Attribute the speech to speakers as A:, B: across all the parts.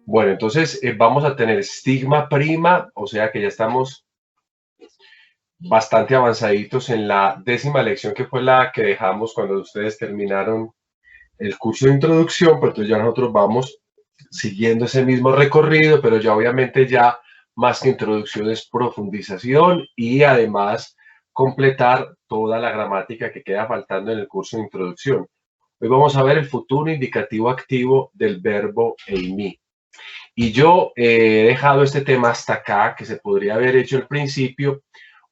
A: Bueno, entonces vamos a tener stigma prima, o sea que ya estamos bastante avanzaditos en la 10ª lección, que fue la que dejamos cuando ustedes terminaron el curso de introducción, pues entonces ya nosotros vamos siguiendo ese mismo recorrido, pero ya obviamente ya más que introducción es profundización y además completar toda la gramática que queda faltando en el curso de introducción. Hoy vamos a ver el futuro indicativo activo del verbo eimi. Y yo he dejado este tema hasta acá, que se podría haber hecho al principio,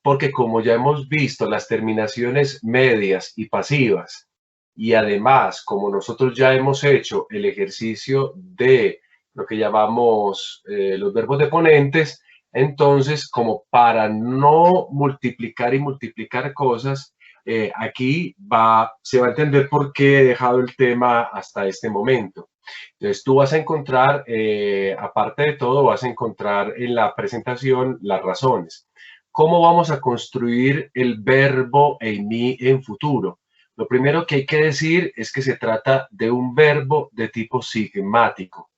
A: porque como ya hemos visto las terminaciones medias y pasivas, y además como nosotros ya hemos hecho el ejercicio de lo que llamamos los verbos deponentes, entonces como para no multiplicar y multiplicar cosas, se va a entender por qué he dejado el tema hasta este momento. Entonces tú vas a encontrar, aparte de todo, vas a encontrar en la presentación las razones. ¿Cómo vamos a construir el verbo eimi en futuro? Lo primero que hay que decir es que se trata de un verbo de tipo sigmático.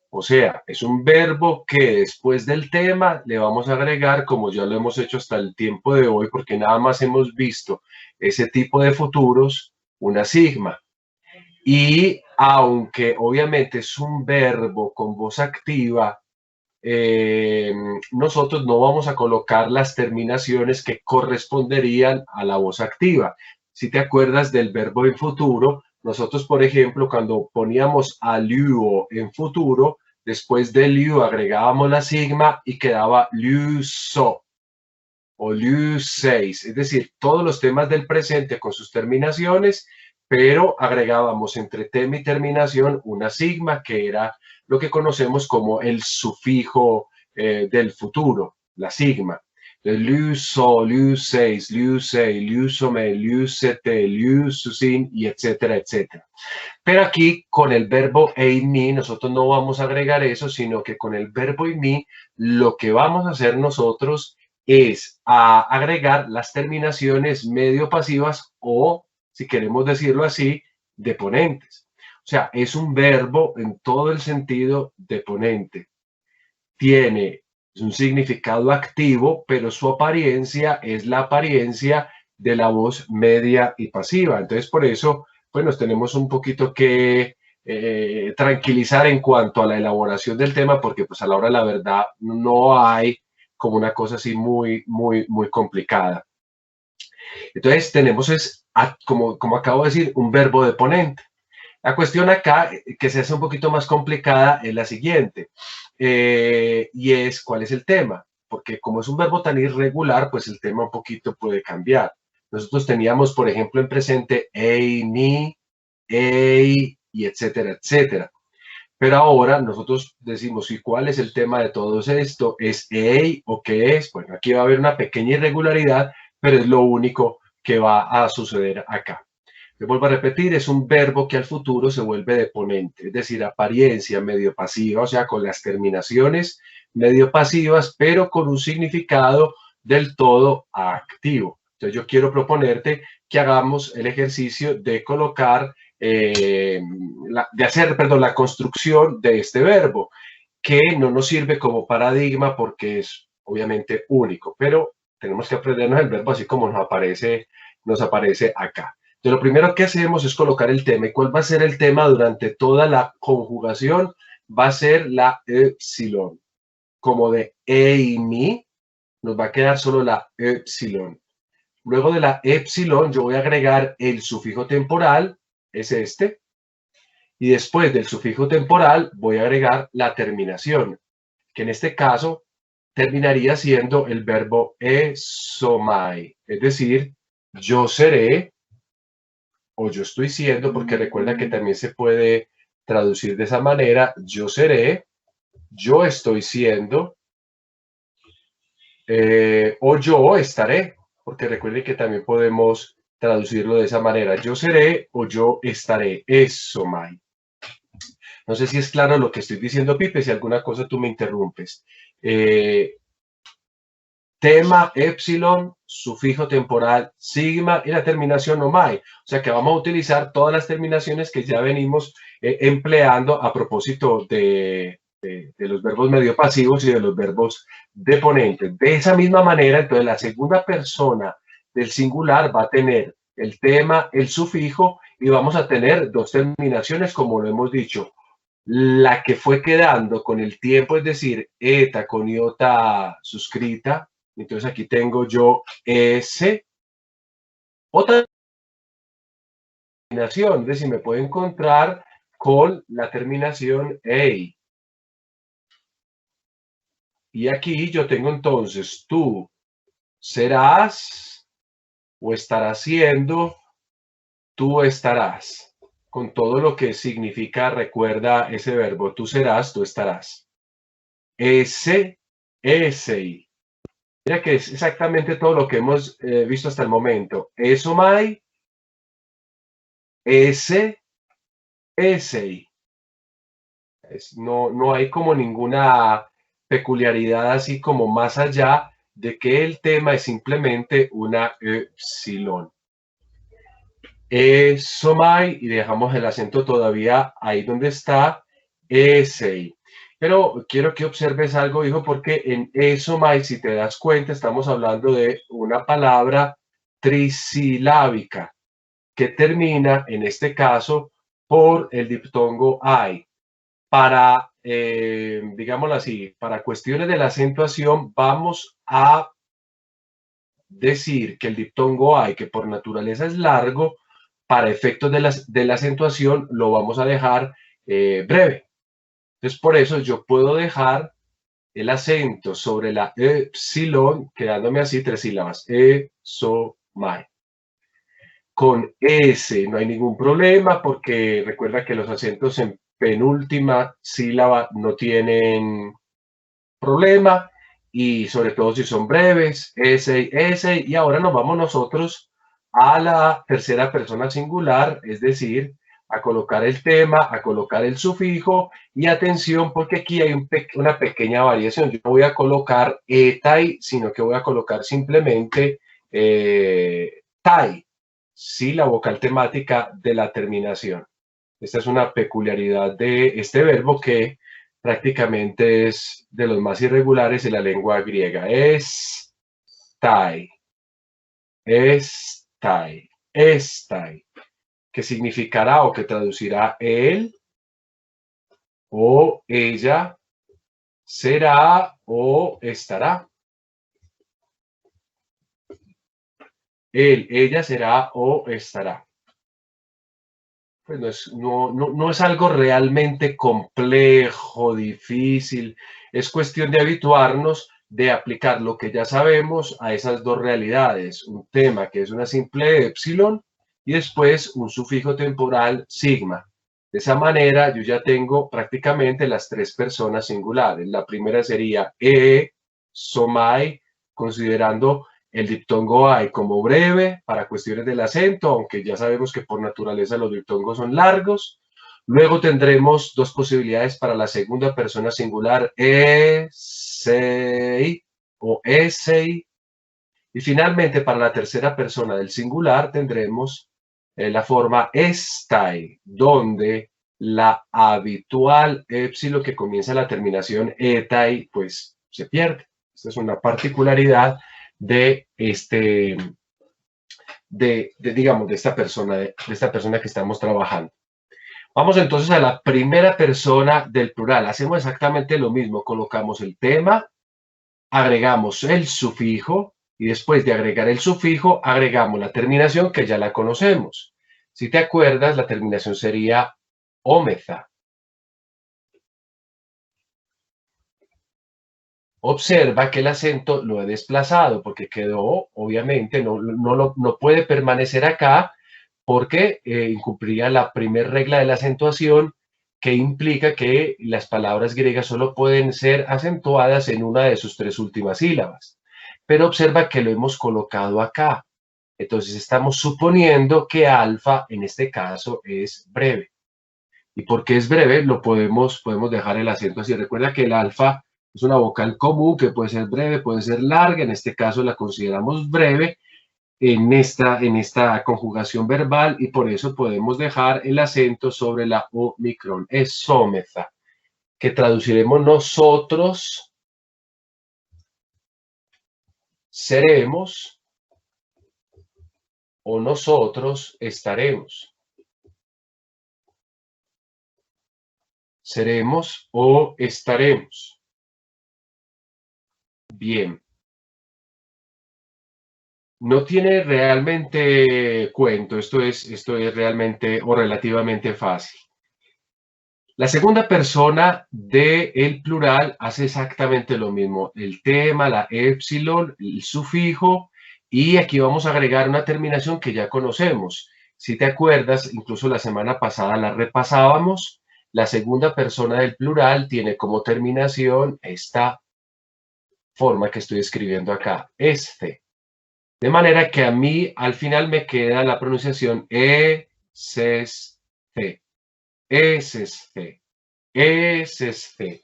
A: O sea, es un verbo que después del tema le vamos a agregar, como ya lo hemos hecho hasta el tiempo de hoy, porque nada más hemos visto ese tipo de futuros, una sigma. Y aunque obviamente es un verbo con voz activa, eh, nosotros no vamos a colocar las terminaciones que corresponderían a la voz activa. Si te acuerdas del verbo en futuro, nosotros, por ejemplo, cuando poníamos a luo en futuro, después de liu agregábamos la sigma y quedaba liuso o liu6, es decir, todos los temas del presente con sus terminaciones, pero agregábamos entre tema y terminación una sigma, que era lo que conocemos como el sufijo del futuro, la sigma. Liu-so, liu-6, liu-6, liu-some, liu-sete, liu-susin, y etcétera, etcétera. Pero aquí con el verbo eimi nosotros no vamos a agregar eso, sino que con el verbo eimi lo que vamos a hacer nosotros es a agregar las terminaciones medio pasivas o, si queremos decirlo así, deponentes. O sea, es un verbo en todo el sentido deponente. Tiene un significado activo, pero su apariencia es la apariencia de la voz media y pasiva. Entonces, por eso, pues nos tenemos un poquito que tranquilizar en cuanto a la elaboración del tema, porque pues a la hora de la verdad no hay como una cosa así muy complicada. Entonces tenemos, como acabo de decir, un verbo deponente. La cuestión acá, que se hace un poquito más complicada, es la siguiente, y es cuál es el tema, porque como es un verbo tan irregular, pues el tema un poquito puede cambiar. Nosotros teníamos, por ejemplo, en presente, ei, mi, ei, y etcétera, etcétera. Pero ahora nosotros decimos, ¿y cuál es el tema de todo esto? ¿Es EI o qué es? Bueno, aquí va a haber una pequeña irregularidad, pero es lo único que va a suceder acá. Le vuelvo a repetir, es un verbo que al futuro se vuelve deponente, es decir, apariencia medio pasiva, o sea, con las terminaciones medio pasivas, pero con un significado del todo activo. Entonces yo quiero proponerte que hagamos el ejercicio de colocar la construcción de este verbo, que no nos sirve como paradigma porque es obviamente único, pero tenemos que aprendernos el verbo así como nos aparece acá. Entonces, lo primero que hacemos es colocar el tema. ¿Y cuál va a ser el tema durante toda la conjugación? Va a ser la epsilon. Como de eimi, nos va a quedar solo la epsilon. Luego de la epsilon, yo voy a agregar el sufijo temporal, es este, y después del sufijo temporal voy a agregar la terminación, que en este caso terminaría siendo el verbo esomai, es decir, yo seré o yo estoy siendo, porque recuerda que también se puede traducir de esa manera, yo seré, yo estoy siendo, o yo estaré, porque recuerden que también podemos traducirlo de esa manera, yo seré o yo estaré, esomai. No sé si es claro lo que estoy diciendo, Pipe, si alguna cosa tú me interrumpes. Tema, epsilon, sufijo temporal, sigma y la terminación omai. O sea que vamos a utilizar todas las terminaciones que ya venimos empleando a propósito de los verbos medio pasivos y de los verbos deponentes. De esa misma manera, entonces la segunda persona del singular va a tener el tema, el sufijo, y vamos a tener dos terminaciones, como lo hemos dicho. La que fue quedando con el tiempo, es decir, eta con iota suscrita. Entonces aquí tengo yo S. Otra terminación, es decir, me puedo encontrar con la terminación EI. Y aquí yo tengo entonces tú serás o estarás siendo, tú estarás. Con todo lo que significa, recuerda ese verbo, tú serás, tú estarás. Ese, ese. Mira que es exactamente todo lo que hemos visto hasta el momento. Eso, mai, ese, ese. No hay como ninguna peculiaridad así como más allá de que el tema es simplemente una epsilon. Somai, y dejamos el acento todavía ahí donde está, ese. Pero quiero que observes algo, hijo, porque en esomai, si te das cuenta, estamos hablando de una palabra trisilábica que termina, en este caso, por el diptongo ai. Para, digámoslo así, para cuestiones de la acentuación, vamos a decir que el diptongo ai, que por naturaleza es largo, para efectos de la acentuación lo vamos a dejar breve. Entonces, por eso yo puedo dejar el acento sobre la epsilon, quedándome así 3 sílabas. Esomai. Con S no hay ningún problema porque recuerda que los acentos en penúltima sílaba no tienen problema y sobre todo si son breves, S. Y ahora nos vamos nosotros a la tercera persona singular, es decir, a colocar el tema, a colocar el sufijo y atención porque aquí hay una pequeña variación. Yo no voy a colocar etai, sino que voy a colocar simplemente tai, sí, la vocal temática de la terminación. Esta es una peculiaridad de este verbo que prácticamente es de los más irregulares en la lengua griega. Estai, estai, estai, que significará o que traducirá él o ella será o estará. Él, ella será o estará. Pues no es algo realmente complejo, difícil. Es cuestión de habituarnos, de aplicar lo que ya sabemos a esas dos realidades. Un tema que es una simple epsilon y después un sufijo temporal sigma. De esa manera yo ya tengo prácticamente las tres personas singulares. La primera sería somai, considerando el diptongo ai como breve para cuestiones del acento, aunque ya sabemos que por naturaleza los diptongos son largos. Luego tendremos dos posibilidades para la segunda persona singular, esei o esei. Y finalmente para la tercera persona del singular tendremos la forma estai, donde la habitual épsilon que comienza la terminación etai, pues se pierde. Esta es una particularidad de digamos, de esta persona que estamos trabajando. Vamos entonces a la primera persona del plural. Hacemos exactamente lo mismo. Colocamos el tema, agregamos el sufijo y después de agregar el sufijo, agregamos la terminación que ya la conocemos. Si te acuerdas, la terminación sería ómeza. Observa que el acento lo he desplazado porque quedó, obviamente, no puede permanecer acá porque incumpliría la primera regla de la acentuación que implica que las palabras griegas solo pueden ser acentuadas en una de sus tres últimas sílabas. Pero observa que lo hemos colocado acá. Entonces estamos suponiendo que alfa en este caso es breve. Y porque es breve, podemos dejar el acento así. Recuerda que el alfa es una vocal común que puede ser breve, puede ser larga. En este caso la consideramos breve en esta conjugación verbal y por eso podemos dejar el acento sobre la omicron. Es sómeza. que traduciremos nosotros seremos o nosotros estaremos. Seremos o estaremos. Bien. No tiene realmente cuento, esto es realmente o relativamente fácil. La segunda persona del plural hace exactamente lo mismo. El tema, la épsilon, el sufijo, y aquí vamos a agregar una terminación que ya conocemos. Si te acuerdas, incluso la semana pasada la repasábamos. La segunda persona del plural tiene como terminación esta forma que estoy escribiendo acá, este. De manera que a mí al final me queda la pronunciación e-ses-ce, es-ce, es-ce,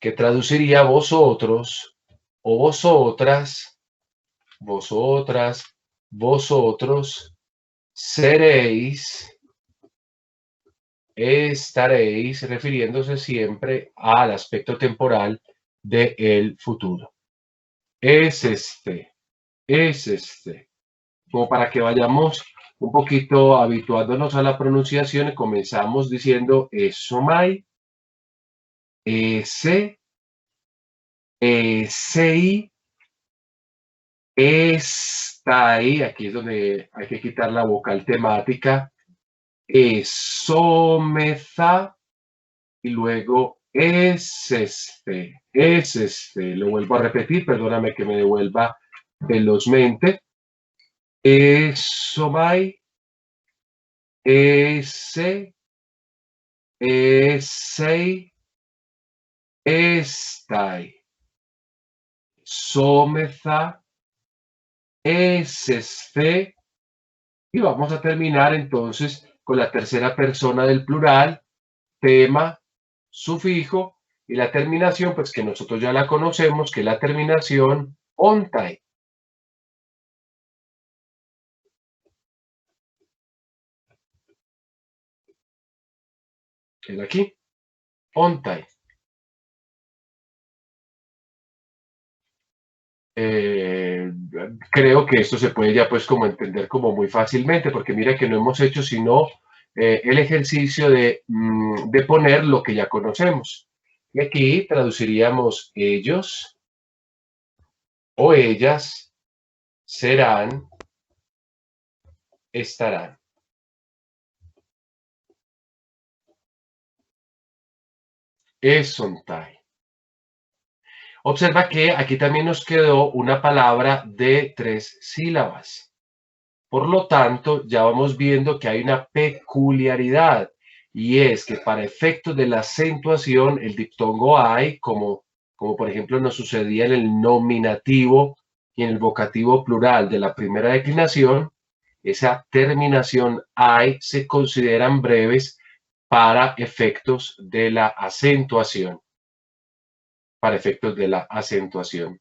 A: que traduciría vosotros o vosotras, vosotras, vosotros, seréis, estaréis, refiriéndose siempre al aspecto temporal del futuro. Es este, como para que vayamos un poquito habituándonos a la pronunciación. Comenzamos diciendo esomai, ese, esei, estai, aquí es donde hay que quitar la vocal temática, esomeza, y luego es este, lo vuelvo a repetir, perdóname que me devuelva velozmente, esomai, ese, esei, estai, someza, eseste, y vamos a terminar entonces con la tercera persona del plural, tema, sufijo, y la terminación, pues que nosotros ya la conocemos, que es la terminación ontai. Es aquí, ontai. Creo que esto se puede ya pues como entender como muy fácilmente, porque mira que no hemos hecho sino el ejercicio de poner lo que ya conocemos. Y aquí traduciríamos ellos o ellas serán, estarán. Esontai. Observa que aquí también nos quedó una palabra de 3 sílabas. Por lo tanto, ya vamos viendo que hay una peculiaridad, y es que para efectos de la acentuación, el diptongo hay, como por ejemplo nos sucedía en el nominativo y en el vocativo plural de la primera declinación, esa terminación hay se consideran breves para efectos de la acentuación. Para efectos de la acentuación.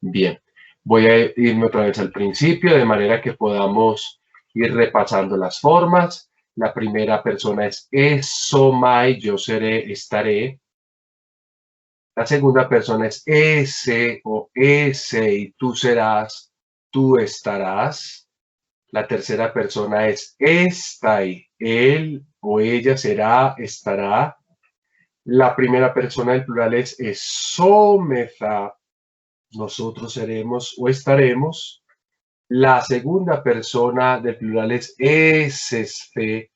A: Bien, voy a irme otra vez al principio de manera que podamos ir repasando las formas. La primera persona es esomai, yo seré, estaré. La segunda persona es ese o ese y tú serás, tú estarás. La tercera persona es estai, él o ella será, estará. La primera persona del plural es someza, nosotros seremos o estaremos. La segunda persona del plural es este,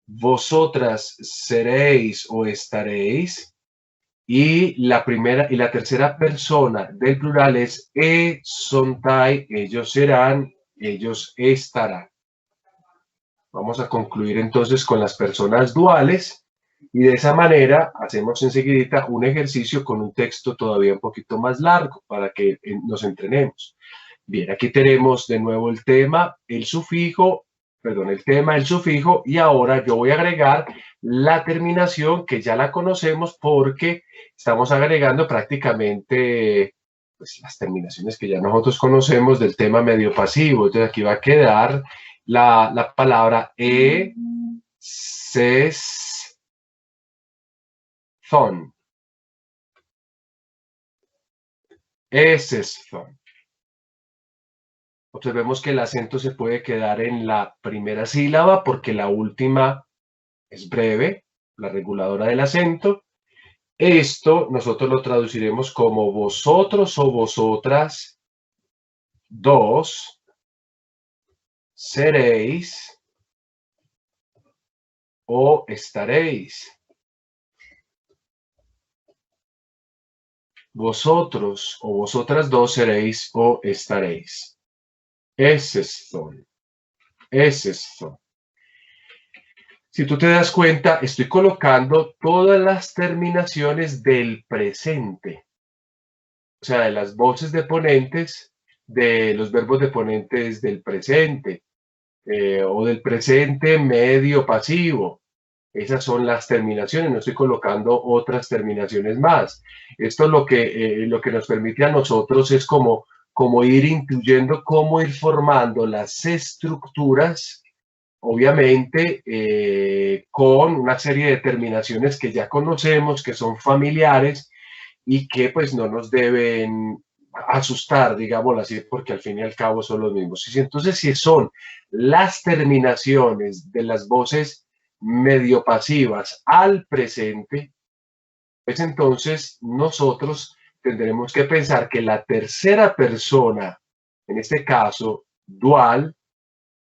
A: vosotras seréis o estaréis. Y la primera y la tercera persona del plural es sontai, ellos serán, ellos estarán. Vamos a concluir entonces con las personas duales y de esa manera hacemos enseguida un ejercicio con un texto todavía un poquito más largo para que nos entrenemos. Bien, aquí tenemos de nuevo el tema, el sufijo, perdón, el tema, el sufijo, y ahora yo voy a agregar la terminación que ya la conocemos porque estamos agregando prácticamente pues, las terminaciones que ya nosotros conocemos del tema medio pasivo. Entonces aquí va a quedar la palabra esesthon. Esesthon. Observemos que el acento se puede quedar en la primera sílaba porque la última es breve, la reguladora del acento. Esto nosotros lo traduciremos como vosotros o vosotras dos seréis o estaréis. Vosotros o vosotras dos seréis o estaréis. Esesthon. Esesthon. Si tú te das cuenta, estoy colocando todas las terminaciones del presente. O sea, de las voces deponentes, de los verbos deponentes del presente, o del presente medio pasivo. Esas son las terminaciones, no estoy colocando otras terminaciones más. Esto lo que nos permite a nosotros es como ir intuyendo, cómo ir formando las estructuras, obviamente con una serie de terminaciones que ya conocemos, que son familiares y que pues no nos deben asustar, digámoslo así, porque al fin y al cabo son los mismos. Entonces, si son las terminaciones de las voces medio pasivas al presente, pues entonces nosotros tendremos que pensar que la tercera persona, en este caso dual,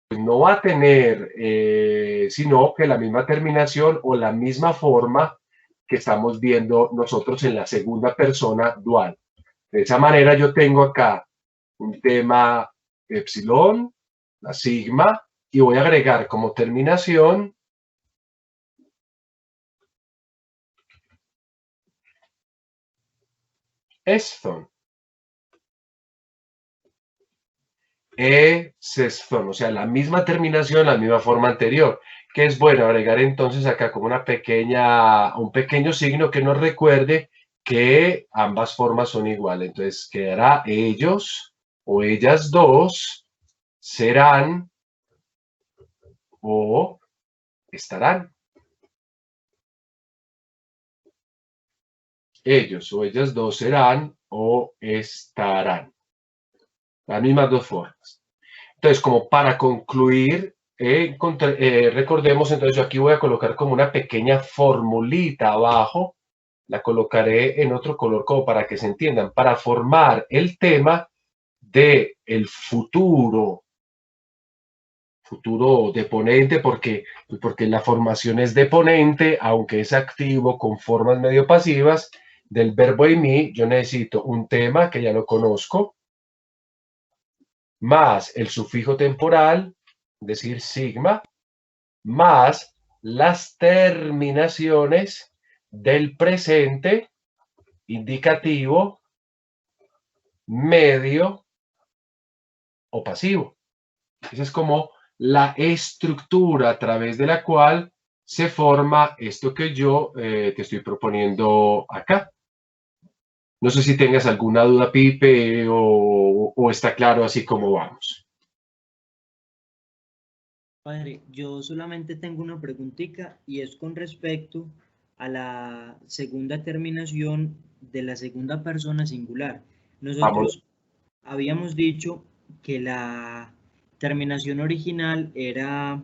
A: pues no va a tener sino que la misma terminación o la misma forma que estamos viendo nosotros en la segunda persona dual. De esa manera yo tengo acá un tema epsilon, la sigma, y voy a agregar como terminación esthon. Esthon, o sea, la misma terminación, la misma forma anterior, que es bueno agregar entonces acá como un pequeño signo que nos recuerde que ambas formas son iguales. Entonces quedará ellos o ellas dos serán o estarán. Ellos o ellas dos serán o estarán. Las mismas dos formas. Entonces, como para concluir, recordemos, entonces yo aquí voy a colocar como una pequeña formulita abajo, la colocaré en otro color como para que se entiendan, para formar el tema de el futuro deponente, porque la formación es deponente, aunque es activo con formas medio pasivas del verbo en mí. Yo necesito un tema que ya lo conozco, más el sufijo temporal, es decir, sigma, más las terminaciones del presente indicativo, medio o pasivo. Esa es como la estructura a través de la cual se forma esto que yo te estoy proponiendo acá. No sé si tengas alguna duda, Pipe, o está claro así como vamos.
B: Padre, yo solamente tengo una preguntita y es con respecto a la segunda terminación de la segunda persona singular.
A: Vamos.
B: Nosotros habíamos dicho que la terminación original era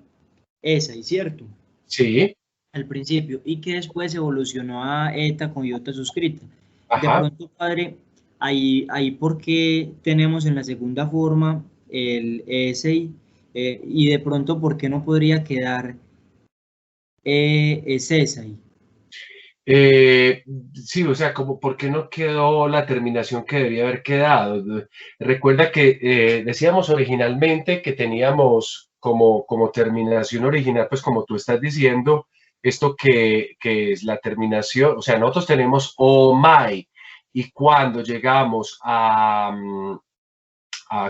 B: esa, ¿y cierto?
A: Sí.
B: Al principio, y que después evolucionó a eta con iota suscrita. De
A: Ajá.
B: pronto, padre, ahí ¿por qué tenemos en la segunda forma el ese y de pronto por qué no podría quedar es esa ahí?
A: Sí, o sea, como por qué no quedó la terminación que debería haber quedado. Recuerda que decíamos originalmente que teníamos como terminación original, pues como tú estás diciendo, esto que es la terminación, o sea, nosotros tenemos oh my, y cuando llegamos a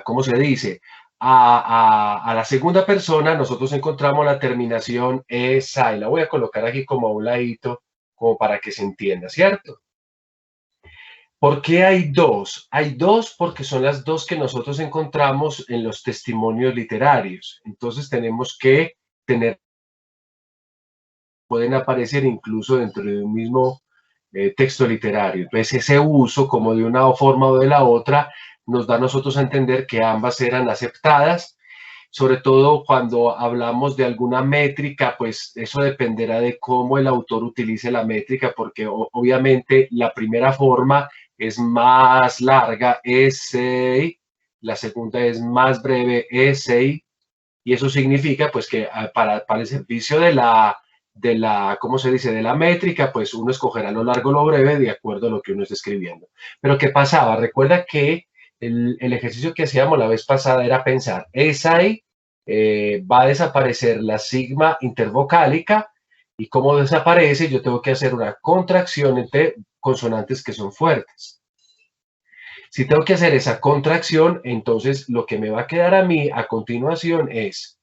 A: ¿cómo se dice? A la segunda persona, nosotros encontramos la terminación esa, y la voy a colocar aquí como a un ladito, como para que se entienda, ¿cierto? ¿Por qué hay dos? Hay dos porque son las dos que nosotros encontramos en los testimonios literarios. Entonces tenemos que tener, pueden aparecer incluso dentro de un mismo texto literario. Entonces ese uso como de una forma o de la otra nos da a nosotros a entender que ambas eran aceptadas, sobre todo cuando hablamos de alguna métrica, pues eso dependerá de cómo el autor utilice la métrica, porque obviamente la primera forma es más larga, essay, la segunda es más breve, essay, y eso significa pues que para el servicio de la, ¿cómo se dice?, de la métrica, pues uno escogerá lo largo o lo breve de acuerdo a lo que uno esté escribiendo. Pero ¿qué pasaba? Recuerda que el ejercicio que hacíamos la vez pasada era pensar, essay, va a desaparecer la sigma intervocálica, y como desaparece, yo tengo que hacer una contracción entre consonantes que son fuertes. Si tengo que hacer esa contracción, entonces lo que me va a quedar a mí a continuación es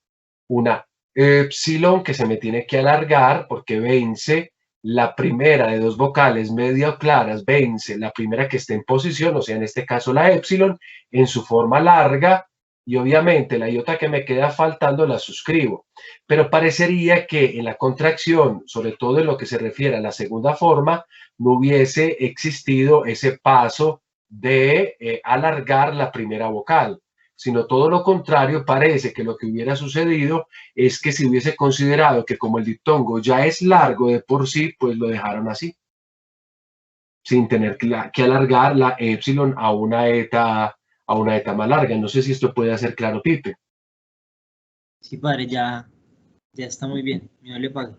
A: una epsilon que se me tiene que alargar porque vence la primera de dos vocales medio claras, vence la primera que esté en posición, o sea, en este caso la epsilon, en su forma larga, y obviamente la iota que me queda faltando la suscribo. Pero parecería que en la contracción, sobre todo en lo que se refiere a la segunda forma, no hubiese existido ese paso de alargar la primera vocal, sino todo lo contrario. Parece que lo que hubiera sucedido es que se hubiese considerado que como el diptongo ya es largo de por sí, pues lo dejaron así, sin tener que alargar la epsilon a una eta más larga. No sé si esto puede hacer claro, Pipe.
B: Sí, padre, ya está muy bien. Yo le pago.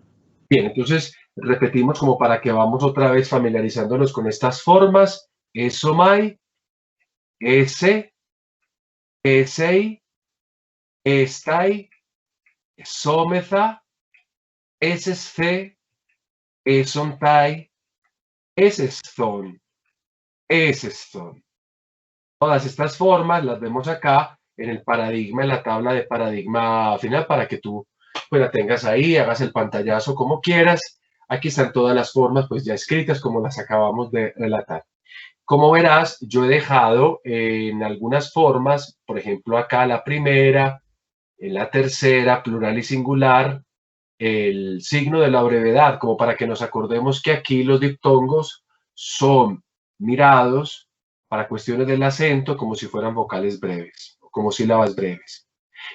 A: Bien, entonces repetimos como para que vamos otra vez familiarizándonos con estas formas. Esomai, ese, esei, estai, someza, esesce, esontai, eseston, eseston. Todas estas formas las vemos acá en el paradigma, en la tabla de paradigma final, para que tú pues la tengas ahí, hagas el pantallazo como quieras. Aquí están todas las formas pues ya escritas como las acabamos de relatar. Como verás, yo he dejado en algunas formas, por ejemplo acá la primera, en la tercera, plural y singular, el signo de la brevedad, como para que nos acordemos que aquí los diptongos son mirados para cuestiones del acento como si fueran vocales breves, como sílabas breves.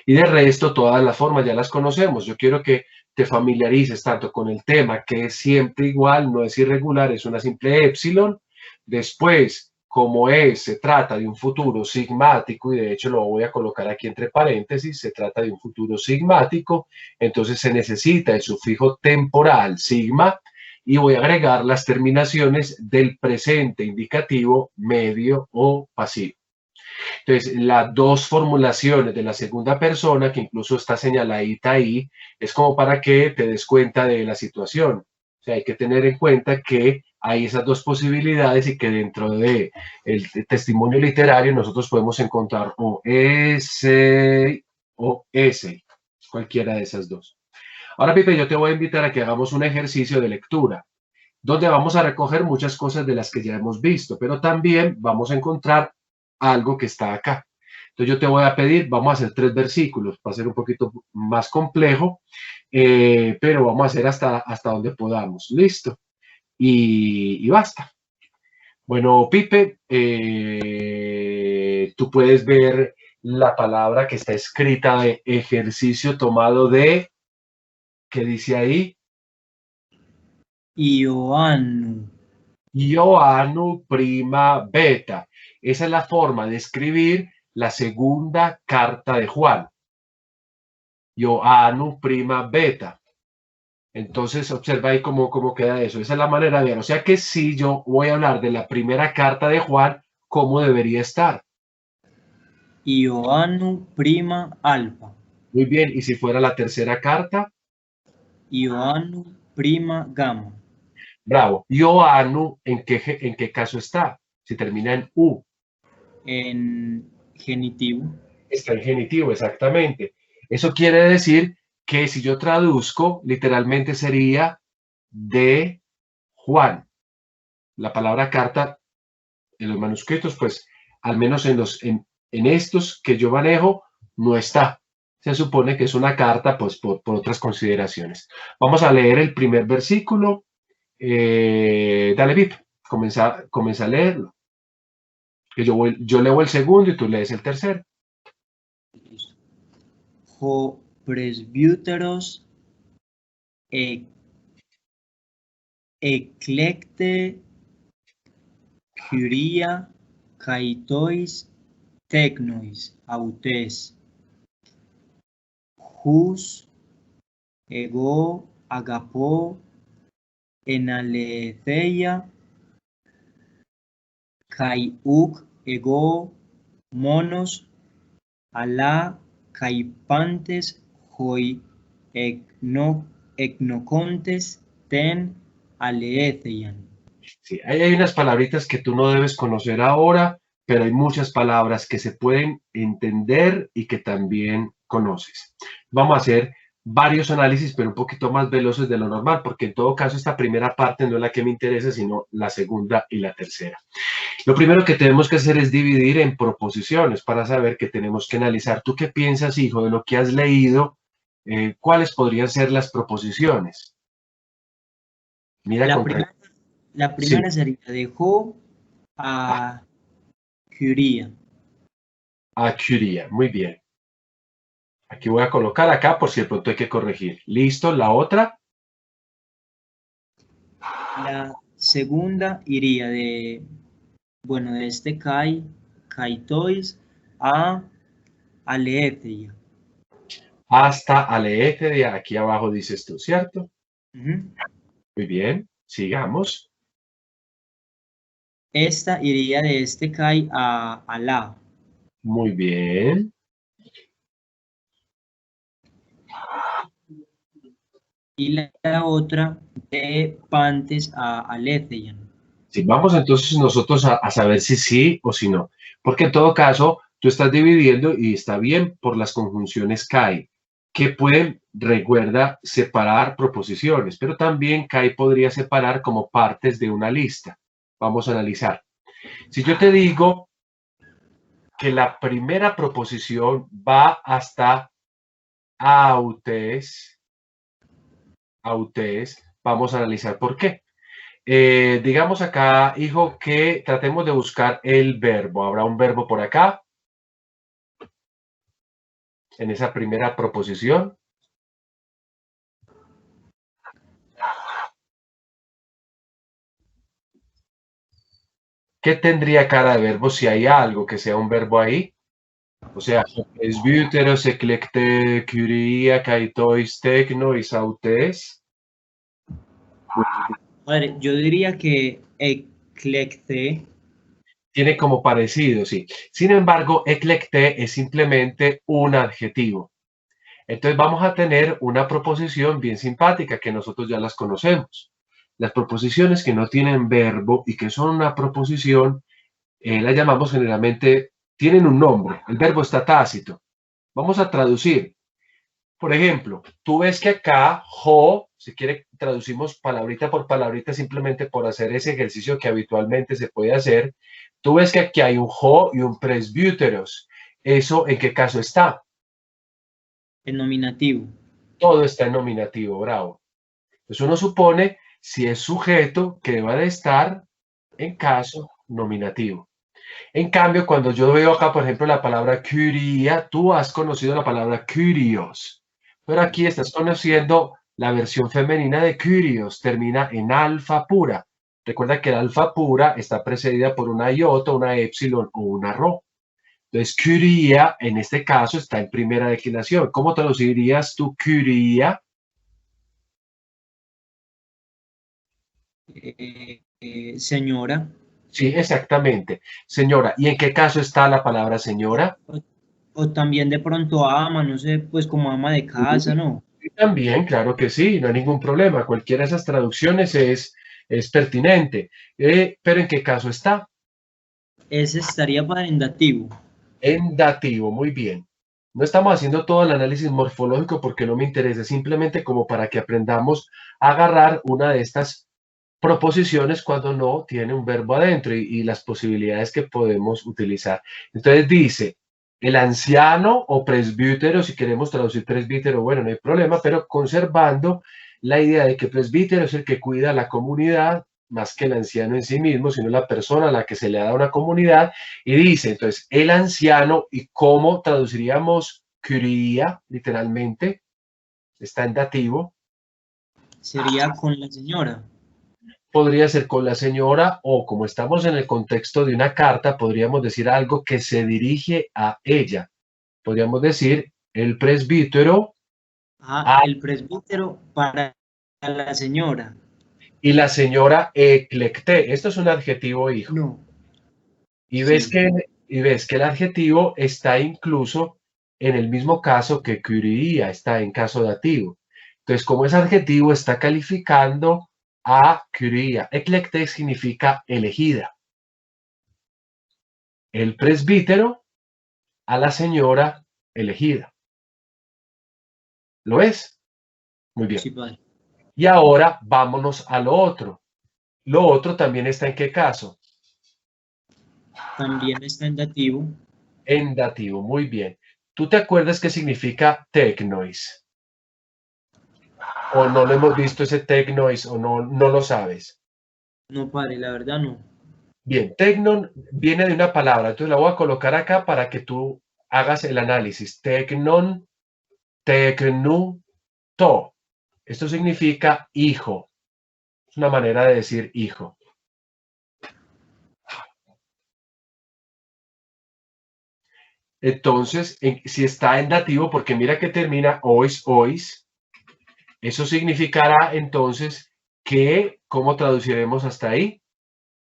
A: Y de resto, todas las formas ya las conocemos. Yo quiero que te familiarices tanto con el tema, que es siempre igual, no es irregular, es una simple épsilon. Después, como se trata de un futuro sigmático, y de hecho lo voy a colocar aquí entre paréntesis, se trata de un futuro sigmático, entonces se necesita el sufijo temporal sigma, y voy a agregar las terminaciones del presente indicativo, medio o pasivo. Entonces, las dos formulaciones de la segunda persona, que incluso está señaladita ahí, es como para que te des cuenta de la situación. O sea, hay que tener en cuenta que hay esas dos posibilidades y que dentro de el testimonio literario nosotros podemos encontrar o ese o ese, cualquiera de esas dos. Ahora, Pipe, yo te voy a invitar a que hagamos un ejercicio de lectura, donde vamos a recoger muchas cosas de las que ya hemos visto, pero también vamos a encontrar algo que está acá. Entonces yo te voy a pedir, vamos a hacer 3 versículos, va a ser un poquito más complejo, pero vamos a hacer hasta donde podamos. Listo. Y basta. Bueno, Pipe, tú puedes ver la palabra que está escrita de ejercicio tomado de, ¿qué dice ahí?
B: Ioannu.
A: Ioannu prima beta. Esa es la forma de escribir la segunda carta de Juan. Ioannu prima beta. Entonces, observa ahí cómo queda eso. Esa es la manera de ver. O sea que si yo voy a hablar de la primera carta de Juan, ¿cómo debería estar?
B: Ioannu prima alfa.
A: Muy bien. ¿Y si fuera la tercera carta?
B: Ioannu prima gamma.
A: Bravo. Ioannu, ¿en qué caso está? Si termina en U.
B: En genitivo.
A: Está en genitivo, exactamente. Eso quiere decir que si yo traduzco, literalmente sería de Juan. La palabra carta En los manuscritos, pues, al menos en estos que yo manejo, no está. Se supone que es una carta, pues, por otras consideraciones. Vamos a leer el primer versículo. Dale, Vip, comienza a leerlo. Que yo leo el segundo y tú lees el tercero.
B: Ho presbyteros eclecte curia kaitois technois autes hus ego agapo enaletheia kai uk ego monos ala caipantes hoi ecnocontes ten aleetheian.
A: Sí, ahí hay unas palabritas que tú no debes conocer ahora, pero hay muchas palabras que se pueden entender y que también conoces. Vamos a hacer varios análisis, pero un poquito más veloces de lo normal, porque en todo caso esta primera parte no es la que me interesa, sino la segunda y la tercera. Lo primero que tenemos que hacer es dividir en proposiciones para saber que tenemos que analizar. ¿Tú qué piensas, hijo, de lo que has leído? ¿Cuáles podrían ser las proposiciones? Mira con
B: La primera sería de ho a curia.
A: A curia, muy bien. Aquí voy a colocar acá por si de pronto hay que corregir. ¿Listo? La otra.
B: La segunda iría de, bueno, de este kaitois a aletheia.
A: Hasta aleete de aquí abajo dices tú, ¿cierto?
B: Uh-huh.
A: Muy bien, sigamos.
B: Esta iría de este kai a alá.
A: Muy bien.
B: Y la otra de pantes a aletheia.
A: Sí, vamos entonces nosotros a saber si sí o si no. Porque en todo caso, tú estás dividiendo y está bien por las conjunciones CAI, que pueden, recuerda, separar proposiciones, pero también CAI podría separar como partes de una lista. Vamos a analizar. Si yo te digo que la primera proposición va hasta autes, vamos a analizar por qué. Digamos acá, hijo, que tratemos de buscar el verbo. ¿Habrá un verbo por acá? En esa primera proposición. ¿Qué tendría cara de verbo si hay algo que sea un verbo ahí? O sea, presbúteros, eclecte, curia, caitois, tecnois, autes.
B: Padre, yo diría que eclecte.
A: Tiene como parecido, sí. Sin embargo, eclecte es simplemente un adjetivo. Entonces vamos a tener una proposición bien simpática que nosotros ya las conocemos. Las proposiciones que no tienen verbo y que son una proposición, las llamamos generalmente, tienen un nombre. El verbo está tácito. Vamos a traducir. Por ejemplo, tú ves que acá, jo, si quiere, traducimos palabrita por palabrita simplemente por hacer ese ejercicio que habitualmente se puede hacer. Tú ves que aquí hay un jo y un presbúteros. ¿Eso en qué caso está?
B: El nominativo.
A: Todo está en nominativo, bravo. Entonces uno supone si es sujeto que deba de estar en caso nominativo. En cambio, cuando yo veo acá, por ejemplo, la palabra curia, tú has conocido la palabra curios, pero aquí estás conociendo la versión femenina de curios, termina en alfa pura. Recuerda que el alfa pura está precedida por una iota, una epsilon o una rho. Entonces, curia, en este caso, está en primera declinación. ¿Cómo traducirías tu curia?
B: Señora.
A: Sí, exactamente. Señora, ¿y en qué caso está la palabra señora?
B: O también de pronto ama, no sé, pues como ama de casa, ¿no?
A: Sí, también, claro que sí, no hay ningún problema. Cualquiera de esas traducciones es pertinente. Pero ¿en qué caso está?
B: Ese estaría para en dativo.
A: En dativo, muy bien. No estamos haciendo todo el análisis morfológico porque no me interesa, simplemente como para que aprendamos a agarrar una de estas proposiciones cuando no tiene un verbo adentro y las posibilidades que podemos utilizar. Entonces dice, el anciano o presbítero, si queremos traducir presbítero, bueno, no hay problema, pero conservando la idea de que presbítero es el que cuida a la comunidad, más que el anciano en sí mismo, sino la persona a la que se le da una comunidad, y dice, entonces, el anciano, ¿y cómo traduciríamos curía, literalmente? Está en dativo.
B: Sería con la señora.
A: Podría ser con la señora o como estamos en el contexto de una carta, podríamos decir algo que se dirige a ella. Podríamos decir el presbítero a,
B: El presbítero para la señora.
A: y la señora eclecté. Esto es un adjetivo hijo.
B: No.
A: Y ves
B: Sí.
A: que, y ves que el adjetivo está incluso en el mismo caso que curía está en caso dativo. Entonces, como es adjetivo, está calificando a curía. Eclecté significa elegida. El presbítero a la señora elegida. ¿Lo ves? Muy bien.
B: Sí, padre.
A: Y ahora vámonos a lo otro. Lo otro también está en qué caso?
B: También está en dativo.
A: En dativo. Muy bien. ¿Tú te acuerdas qué significa tecnois? ¿O no lo hemos visto ese tecnois o no lo sabes?
B: No, padre, la verdad no.
A: Bien, tecnon viene de una palabra. Entonces la voy a colocar acá para que tú hagas el análisis. Tecnon, tecnu, to. Esto significa hijo. Es una manera de decir hijo. Entonces, si está en dativo, porque mira que termina ois, ois, eso significará entonces que, ¿cómo traduciremos hasta ahí?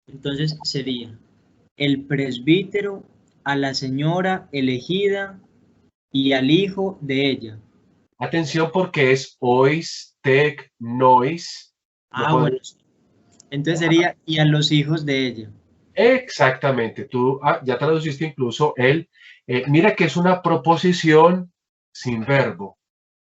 B: Entonces sería el presbítero a la señora elegida y al hijo de ella.
A: Atención porque es ois, tec, nois. No
B: Bueno.
A: podemos.
B: Entonces sería y a los hijos de ella.
A: Exactamente, tú ya traduciste incluso mira que es una proposición sin verbo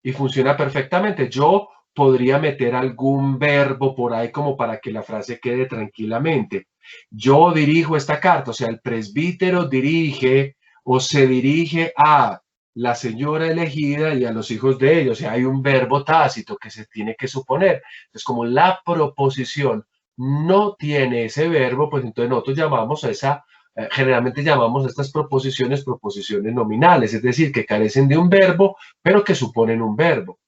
A: y funciona perfectamente. Yo podría meter algún verbo por ahí como para que la frase quede tranquilamente. Yo dirijo esta carta, o sea, el presbítero dirige o se dirige a la señora elegida y a los hijos de ellos. O sea, hay un verbo tácito que se tiene que suponer. Entonces, como la proposición no tiene ese verbo, pues entonces nosotros llamamos a generalmente llamamos a estas proposiciones proposiciones nominales, es decir, que carecen de un verbo, pero que suponen un verbo.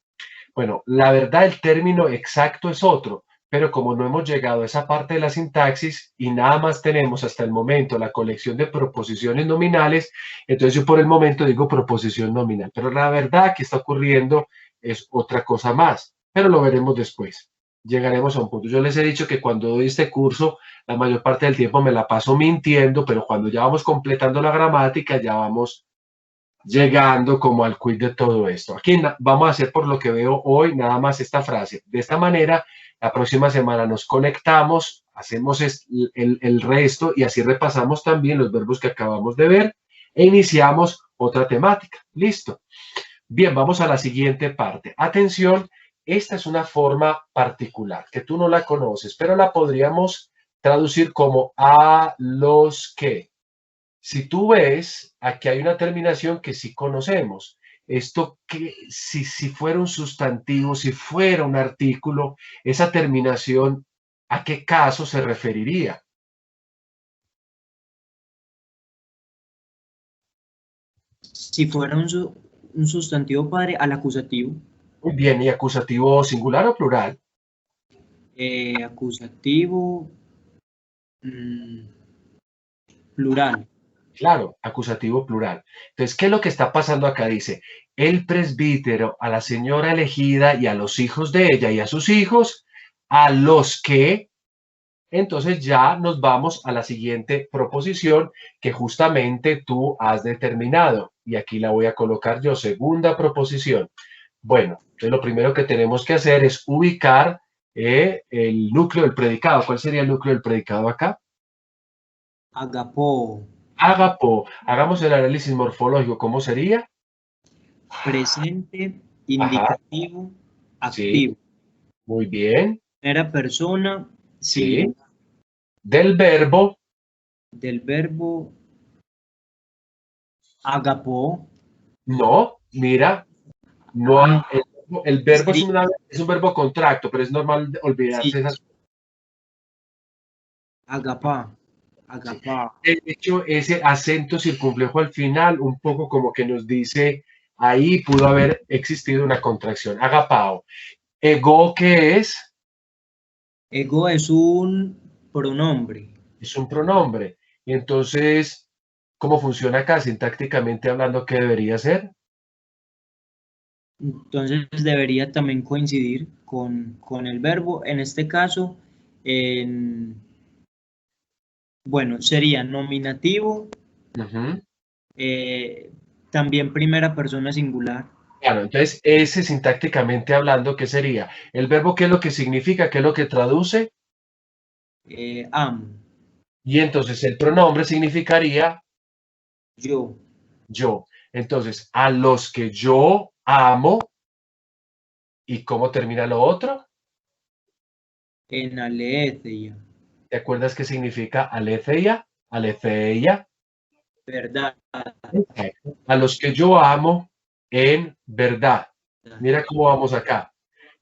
A: Bueno, la verdad el término exacto es otro, pero como no hemos llegado a esa parte de la sintaxis y nada más tenemos hasta el momento la colección de proposiciones nominales, entonces yo por el momento digo proposición nominal, pero la verdad que está ocurriendo es otra cosa más, pero lo veremos después. Llegaremos a un punto. Yo les he dicho que cuando doy este curso, la mayor parte del tiempo me la paso mintiendo, pero cuando ya vamos completando la gramática, ya vamos llegando como al quid de todo esto. Aquí vamos a hacer por lo que veo hoy nada más esta frase. De esta manera, la próxima semana nos conectamos, hacemos el resto y así repasamos también los verbos que acabamos de ver e iniciamos otra temática. Listo. Bien, vamos a la siguiente parte. Atención, esta es una forma particular que tú no la conoces, pero la podríamos traducir como a los que. Si tú ves, aquí hay una terminación que sí conocemos. Esto que si fuera un sustantivo, si fuera un artículo, esa terminación, ¿a qué caso se referiría?
B: Si fuera un sustantivo, padre, al acusativo.
A: Muy bien, ¿y acusativo singular o plural?
B: Acusativo plural.
A: Claro, acusativo plural. Entonces, ¿qué es lo que está pasando acá? Dice, el presbítero a la señora elegida y a los hijos de ella y a sus hijos, a los que. Entonces ya nos vamos a la siguiente proposición que justamente tú has determinado. Y aquí la voy a colocar yo, segunda proposición. Bueno, entonces lo primero que tenemos que hacer es ubicar el núcleo del predicado. ¿Cuál sería el núcleo del predicado acá?
B: Agapó.
A: Agapo. Hagamos el análisis morfológico. ¿Cómo sería?
B: Presente,
A: Ajá,
B: indicativo,
A: sí,
B: activo.
A: muy bien.
B: Primera persona,
A: Sí. Del verbo.
B: Del verbo agapó.
A: No, mira, no, el verbo es,
B: Sería,
A: es un verbo contracto, pero es normal olvidarse
B: sí,
A: esas.
B: agapá,
A: Sí.
B: agapá.
A: De hecho, ese acento circunflejo al final, un poco como que nos dice, ahí pudo haber existido una contracción. Agapao. Ego, ¿qué es?
B: Ego es un pronombre.
A: Es un pronombre. Y entonces, ¿cómo funciona acá? Sintácticamente hablando, ¿qué debería ser?
B: Entonces debería también coincidir con el verbo. En este caso, en, bueno, sería nominativo,
A: Ujú.
B: eh, también primera persona singular.
A: Claro, entonces ese sintácticamente hablando, ¿qué sería? El verbo, ¿qué es lo que significa? ¿Qué es lo que traduce?
B: Amo,
A: Y entonces el pronombre significaría
B: yo,
A: yo. Entonces, a los que yo amo, ¿y cómo termina lo otro?
B: en aletheia,
A: ¿Te acuerdas qué significa aletheia? Aletheia.
B: verdad.
A: Exacto. A los que yo amo en verdad. Mira cómo vamos acá.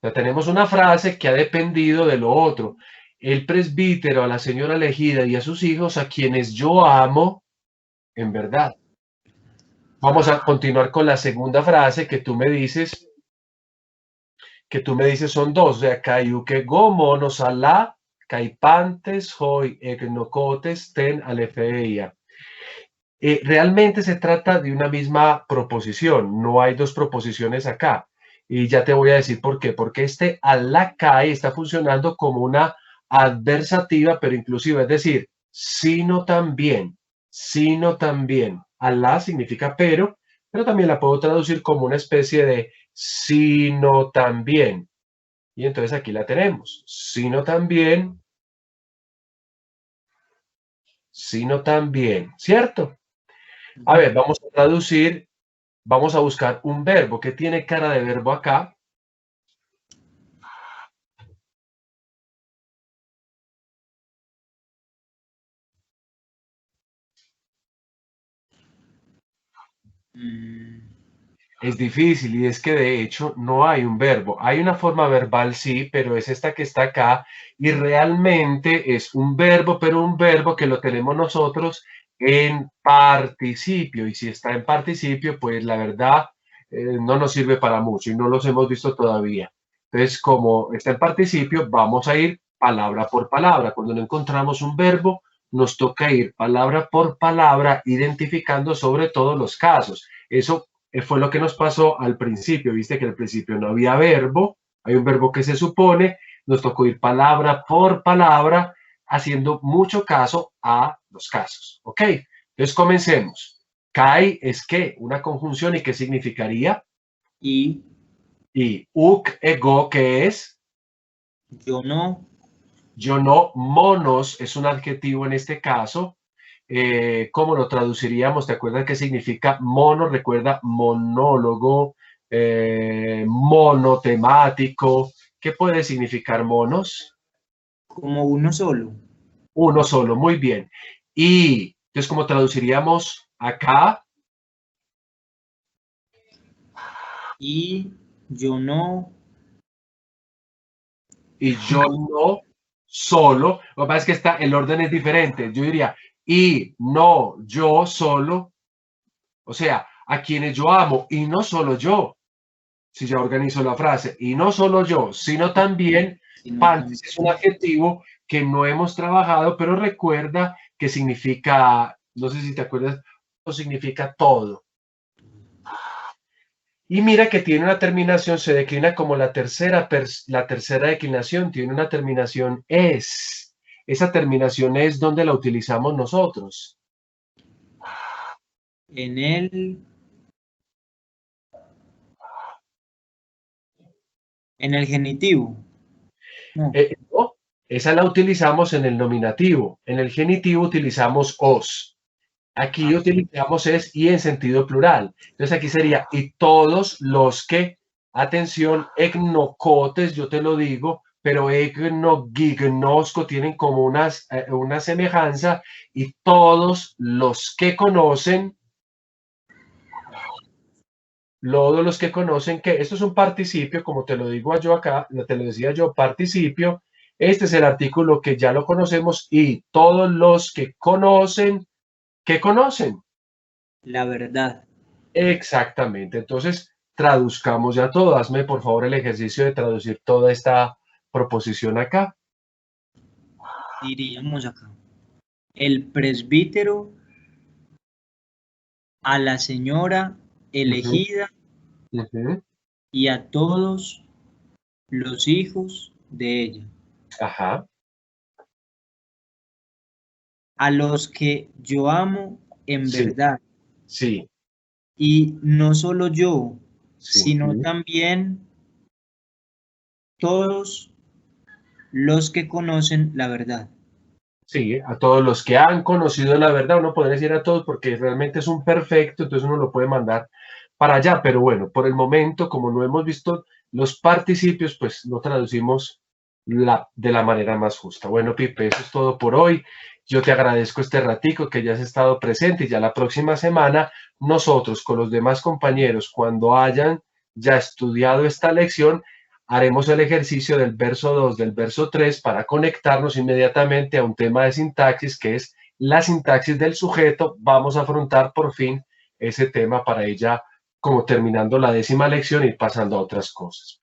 A: Ya tenemos una frase que ha dependido de lo otro. El presbítero, a la señora elegida y a sus hijos, a quienes yo amo en verdad. Vamos a continuar con la segunda frase que tú me dices son dos, o sea, caiuque gomo nos alá, caipantes, hoi, egnocotes, ten, alefeia. Realmente se trata de una misma proposición, no hay dos proposiciones acá. Y ya te voy a decir por qué. Porque este alacai está funcionando como una adversativa, pero inclusiva, es decir, sino también, sino también. Alá significa pero también la puedo traducir como una especie de sino también. Y entonces aquí la tenemos, sino también, ¿cierto? A ver, vamos a traducir. Vamos a buscar un verbo que tiene cara de verbo acá.
B: Mm,
A: Es difícil y es que de hecho no hay un verbo. Hay una forma verbal, sí, pero es esta que está acá y realmente es un verbo, pero un verbo que lo tenemos nosotros en participio. Y si está en participio, pues la verdad no nos sirve para mucho y no los hemos visto todavía. Entonces, como está en participio, vamos a ir palabra por palabra. Cuando no encontramos un verbo, nos toca ir palabra por palabra, identificando sobre todo los casos. Eso fue lo que nos pasó al principio. Viste que al principio no había verbo, hay un verbo que se supone, nos tocó ir palabra por palabra, haciendo mucho caso a los casos. ¿Ok? Entonces comencemos. Kai es que una conjunción y qué significaría.
B: y
A: Y uk ego, que es
B: yo no,
A: yo no, monos es un adjetivo en este caso. ¿Cómo lo traduciríamos? ¿Te acuerdas qué significa mono? Recuerda monólogo, monotemático. ¿Qué puede significar monos?
B: como uno solo.
A: Uno solo, muy bien. Y entonces, ¿cómo traduciríamos acá?
B: Y yo no,
A: Y yo no solo. Lo que pasa es que el orden es diferente. Yo diría, y no yo solo. O sea, a quienes yo amo, y no solo yo, si ya organizo la frase, y no solo yo, sino también,
B: sino
A: pantis
B: también.
A: es un adjetivo que no hemos trabajado, pero recuerda que significa, no sé si te acuerdas, significa todo. Y mira que tiene una terminación, se declina como la tercera declinación, tiene una terminación es. Esa terminación es donde la utilizamos nosotros.
B: En el genitivo. No.
A: No, esa la utilizamos en el nominativo. En el genitivo utilizamos os. Aquí
B: Ah,
A: utilizamos es y en sentido plural. Entonces aquí sería y todos los que, atención, egnocotes, yo te lo digo, pero egno, gignosco tienen como una semejanza, y todos los que conocen, que esto es un participio, como te lo digo yo acá, te lo decía yo, participio, este es el artículo que ya lo conocemos, y todos los que conocen, ¿qué conocen?
B: La verdad.
A: Exactamente. Entonces, traduzcamos ya todo. Hazme, por favor, el ejercicio de traducir toda esta proposición acá.
B: Diríamos acá. El presbítero a la señora
A: Ujú,
B: elegida
A: ujú.
B: y a todos los hijos de ella,
A: Ajá.
B: a los que yo amo en
A: Sí,
B: verdad,
A: sí,
B: y no solo yo,
A: sí.
B: sino
A: Ujú.
B: también todos los que conocen la verdad.
A: Sí, a todos los que han conocido la verdad, uno podría decir a todos porque realmente es un perfecto, entonces uno lo puede mandar para allá, pero bueno, por el momento, como no hemos visto los participios, pues lo traducimos de la manera más justa. Bueno, Pipe, eso es todo por hoy. Yo te agradezco este ratico que ya has estado presente, y ya la próxima semana nosotros con los demás compañeros, cuando hayan ya estudiado esta lección, haremos el ejercicio del verso 2, del verso 3, para conectarnos inmediatamente a un tema de sintaxis, que es la sintaxis del sujeto. Vamos a afrontar por fin ese tema para ella, como terminando la 10ª lección y pasando a otras cosas.